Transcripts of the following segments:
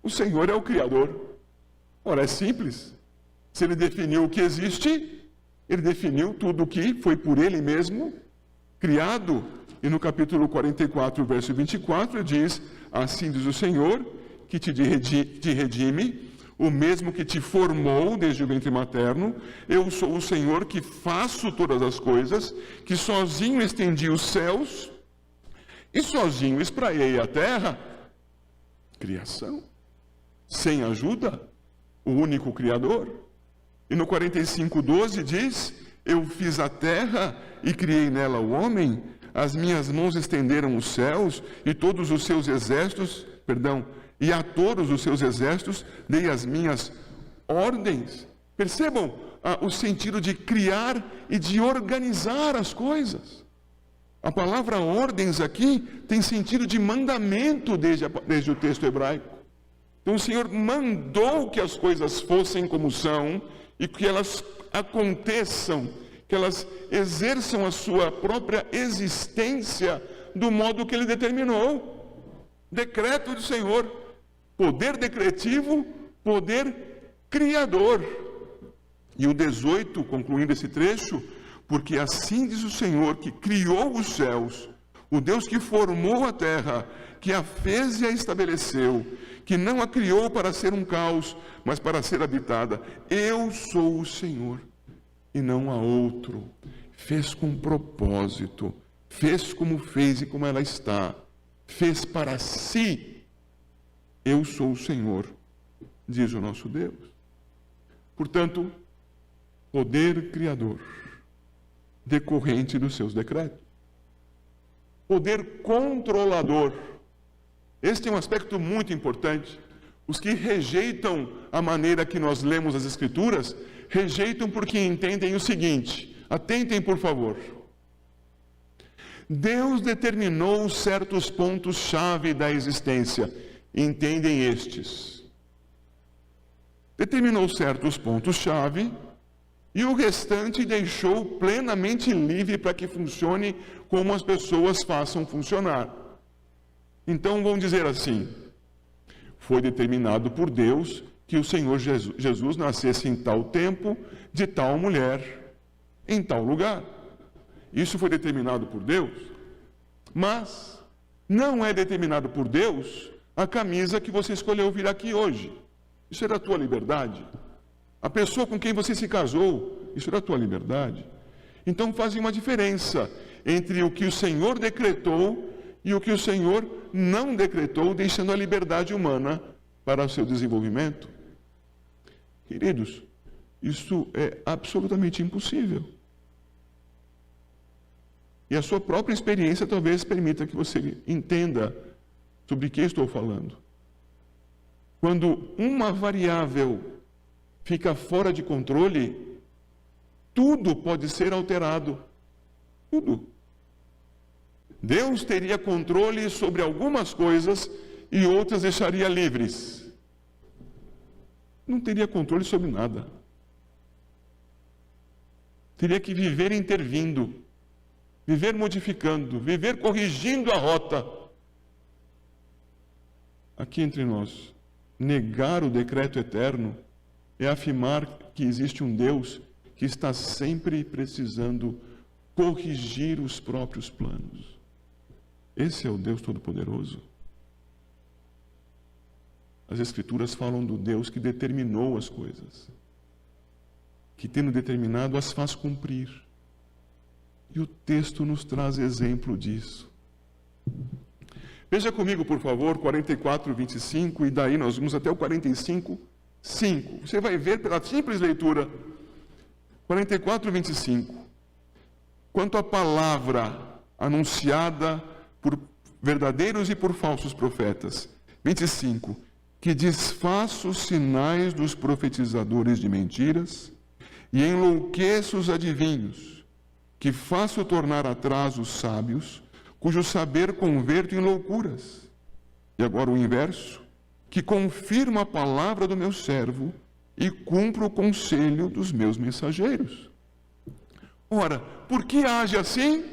O Senhor é o Criador. Ora, é simples. Se Ele definiu o que existe, Ele definiu tudo o que foi por Ele mesmo criado. E no capítulo 44, verso 24, diz: assim diz o Senhor, que te redime, o mesmo que te formou desde o ventre materno. Eu sou o Senhor que faço todas as coisas, que sozinho estendi os céus e sozinho espraiei a terra. Criação. Sem ajuda, o único Criador. E no 45:12 diz: eu fiz a terra e criei nela o homem, as minhas mãos estenderam os céus e todos os seus exércitos, e a todos os seus exércitos dei as minhas ordens. Percebam o sentido de criar e de organizar as coisas. A palavra ordens aqui tem sentido de mandamento desde o texto hebraico. Então o Senhor mandou que as coisas fossem como são e que elas aconteçam, que elas exerçam a sua própria existência do modo que Ele determinou. Decreto do Senhor, poder decretivo, poder criador. E o 18, concluindo esse trecho: porque assim diz o Senhor que criou os céus, o Deus que formou a terra, que a fez e a estabeleceu, que não a criou para ser um caos, mas para ser habitada. Eu sou o Senhor e não há outro. Fez com propósito, fez como fez e como ela está, fez para si. Eu sou o Senhor, diz o nosso Deus. Portanto, poder criador, decorrente dos seus decretos. Poder controlador. Este é um aspecto muito importante. Os que rejeitam a maneira que nós lemos as Escrituras, rejeitam porque entendem o seguinte: atentem por favor. Deus determinou certos pontos-chave da existência. Entendem estes. Determinou certos pontos-chave e o restante deixou plenamente livre para que funcione como as pessoas façam funcionar. Então vamos dizer assim: foi determinado por Deus que o Senhor Jesus nascesse em tal tempo, de tal mulher, em tal lugar. Isso foi determinado por Deus. Mas não é determinado por Deus a camisa que você escolheu vir aqui hoje. Isso é da tua liberdade. A pessoa com quem você se casou, isso é da tua liberdade. Então faz uma diferença entre o que o Senhor decretou e o que o Senhor não decretou, deixando a liberdade humana para o seu desenvolvimento. Queridos, isso é absolutamente impossível. E a sua própria experiência talvez permita que você entenda sobre o que estou falando. Quando uma variável fica fora de controle, tudo pode ser alterado. Tudo. Deus teria controle sobre algumas coisas e outras deixaria livres. Não teria controle sobre nada. Teria que viver intervindo, viver modificando, viver corrigindo a rota. Aqui entre nós, negar o decreto eterno é afirmar que existe um Deus que está sempre precisando corrigir os próprios planos. Esse é o Deus Todo-Poderoso. As Escrituras falam do Deus que determinou as coisas, que tendo determinado as faz cumprir. E o texto nos traz exemplo disso. Veja comigo, por favor, 44, 25, e daí nós vamos até o 45, 5. Você vai ver pela simples leitura, 44, 25. Quanto à palavra anunciada por verdadeiros e por falsos profetas. 25. Que desfaço os sinais dos profetizadores de mentiras e enlouqueço os adivinhos, que faço tornar atrás os sábios, cujo saber converto em loucuras. E agora o inverso, que confirmo a palavra do meu servo e cumpro o conselho dos meus mensageiros. Ora, por que age assim?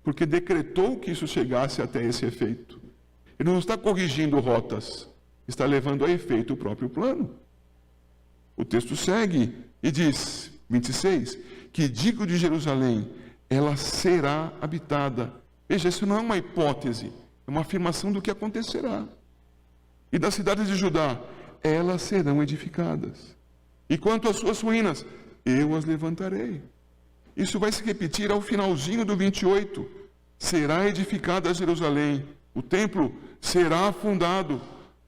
Porque decretou que isso chegasse até esse efeito. Ele não está corrigindo rotas, está levando a efeito o próprio plano. O texto segue e diz, 26, que digo de Jerusalém, ela será habitada. Veja, isso não é uma hipótese, é uma afirmação do que acontecerá. E das cidades de Judá, elas serão edificadas. E quanto às suas ruínas, eu as levantarei. Isso vai se repetir ao finalzinho do 28. Será edificada Jerusalém, o templo será fundado.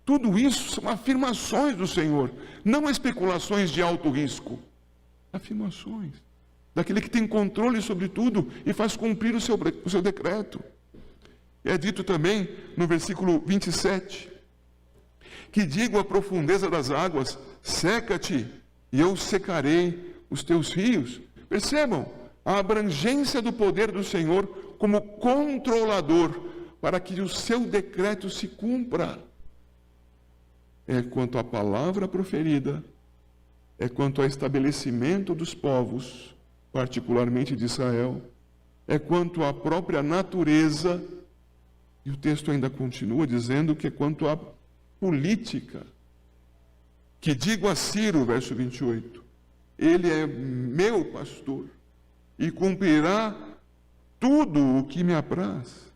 Tudo isso são afirmações do Senhor, não especulações de alto risco. Afirmações daquele que tem controle sobre tudo e faz cumprir o seu decreto. É dito também no versículo 27, que digo à profundeza das águas, seca-te, e eu secarei os teus rios. Percebam a abrangência do poder do Senhor como controlador, para que o seu decreto se cumpra. É quanto à palavra proferida, é quanto ao estabelecimento dos povos, particularmente de Israel, é quanto à própria natureza, e o texto ainda continua dizendo que é quanto à política, que digo a Ciro, verso 28, ele é meu pastor, e cumprirá tudo o que me apraz.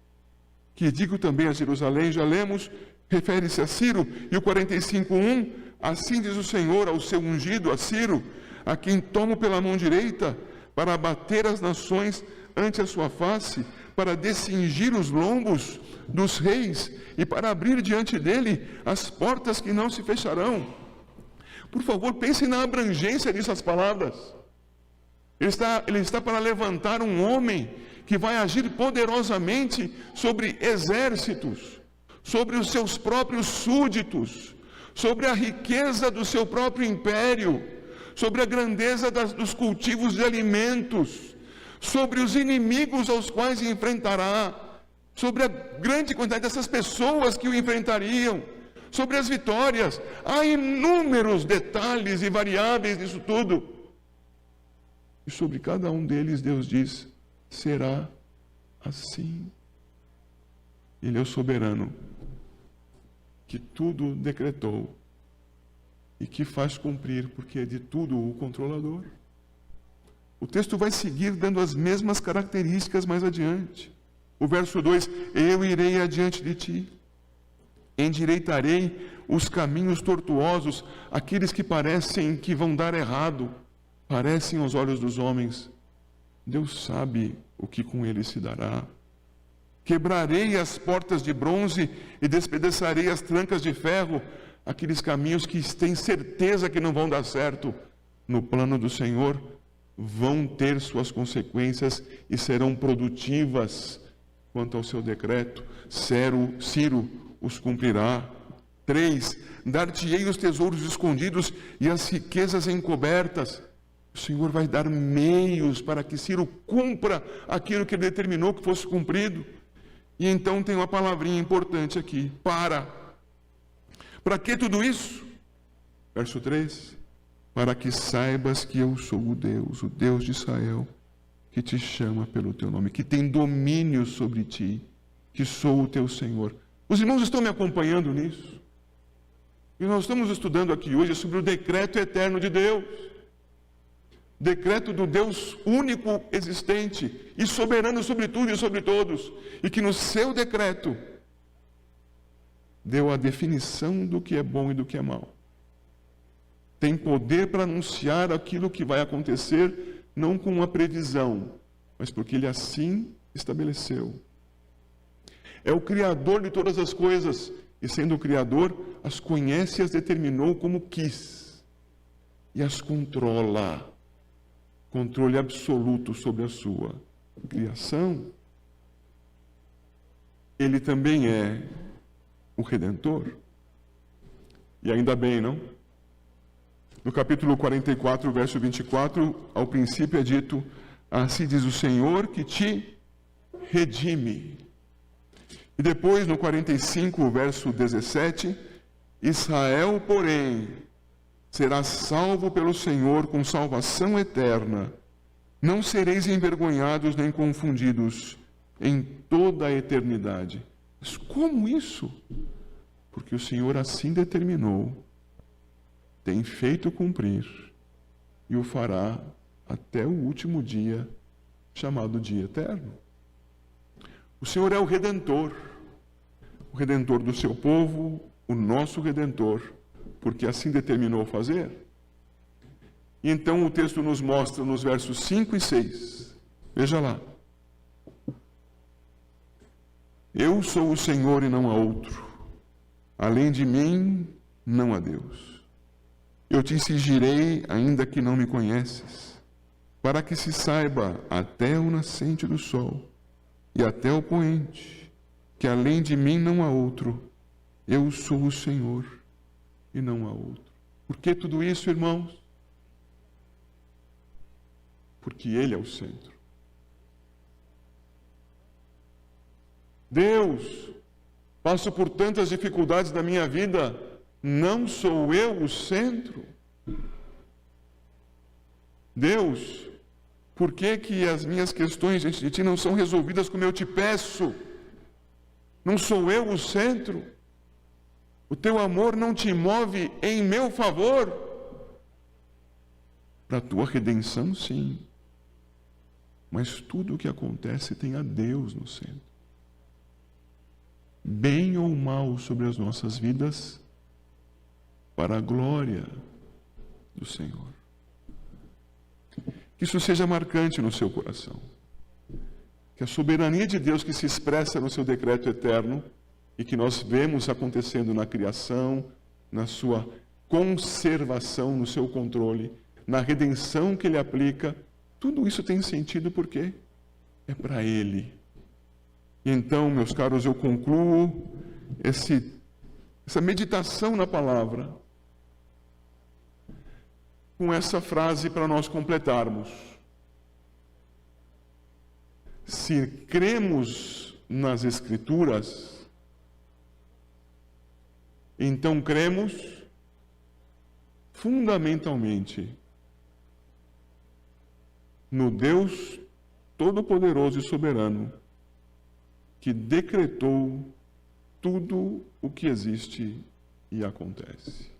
Que digo também a Jerusalém, já lemos, refere-se a Ciro, e o 45:1, assim diz o Senhor ao seu ungido, a Ciro, a quem tomo pela mão direita, para abater as nações ante a sua face, para descingir os lombos dos reis, e para abrir diante dele as portas que não se fecharão. Por favor, pensem na abrangência dessas palavras. Ele está para levantar um homem que vai agir poderosamente sobre exércitos, sobre os seus próprios súditos, sobre a riqueza do seu próprio império, sobre a grandeza dos cultivos de alimentos, sobre os inimigos aos quais enfrentará, sobre a grande quantidade dessas pessoas que o enfrentariam, sobre as vitórias. Há inúmeros detalhes e variáveis disso tudo. E sobre cada um deles Deus diz, será assim. Ele é o soberano, que tudo decretou e que faz cumprir, porque é de tudo o controlador. O texto vai seguir dando as mesmas características mais adiante. O verso 2, eu irei adiante de ti, endireitarei os caminhos tortuosos, aqueles que parecem que vão dar errado, parecem aos olhos dos homens. Deus sabe o que com ele se dará. Quebrarei as portas de bronze e despedaçarei as trancas de ferro, aqueles caminhos que têm certeza que não vão dar certo no plano do Senhor, vão ter suas consequências e serão produtivas quanto ao seu decreto. Ciro os cumprirá. 3, dar-te-ei os tesouros escondidos e as riquezas encobertas. O Senhor vai dar meios para que Ciro cumpra aquilo que ele determinou que fosse cumprido. E então tem uma palavrinha importante aqui, para que tudo isso? Verso 3, para que saibas que eu sou o Deus de Israel, que te chama pelo teu nome, que tem domínio sobre ti, que sou o teu Senhor. Os irmãos estão me acompanhando nisso? E nós estamos estudando aqui hoje sobre o decreto eterno de Deus. Decreto do Deus único existente e soberano sobre tudo e sobre todos, e que no seu decreto deu a definição do que é bom e do que é mal. Tem poder para anunciar aquilo que vai acontecer, não com uma previsão, mas porque ele assim estabeleceu. É o Criador de todas as coisas, e sendo o Criador, as conhece e as determinou como quis, e as controla. Controle absoluto sobre a sua criação. Ele também é o Redentor. E ainda bem, não? No capítulo 44, verso 24, ao princípio é dito, assim diz o Senhor que te redime. E depois, no 45, verso 17, Israel, porém, será salvo pelo Senhor com salvação eterna. Não sereis envergonhados nem confundidos em toda a eternidade. Mas como isso? porque o Senhor assim determinou, tem feito cumprir e o fará até o último dia, chamado dia eterno. O Senhor é o Redentor do seu povo, o nosso Redentor, porque assim determinou fazer. E então o texto nos mostra nos versos 5 e 6. Veja lá. Eu sou o Senhor e não há outro. Além de mim, não há Deus. Eu te exigirei, ainda que não me conheces, para que se saiba até o nascente do sol e até o poente, que além de mim não há outro. Eu sou o Senhor e não há outro. Por que tudo isso, irmãos? Porque Ele é o centro. Deus, passo por tantas dificuldades da minha vida, não sou eu o centro? Deus, por que que as minhas questões diante de Ti não são resolvidas como eu te peço? Não sou eu o centro? O Teu amor não te move em meu favor? Para a Tua redenção, sim. Mas tudo o que acontece tem a Deus no centro. Bem ou mal sobre as nossas vidas, para a glória do Senhor. Que isso seja marcante no seu coração. Que a soberania de Deus que se expressa no seu decreto eterno e que nós vemos acontecendo na criação, na sua conservação, no seu controle, na redenção que Ele aplica, tudo isso tem sentido porque é para Ele. E então, meus caros, eu concluo essa meditação na palavra com essa frase para nós completarmos. Se cremos nas Escrituras, então cremos fundamentalmente no Deus Todo-Poderoso e Soberano, que decretou tudo o que existe e acontece.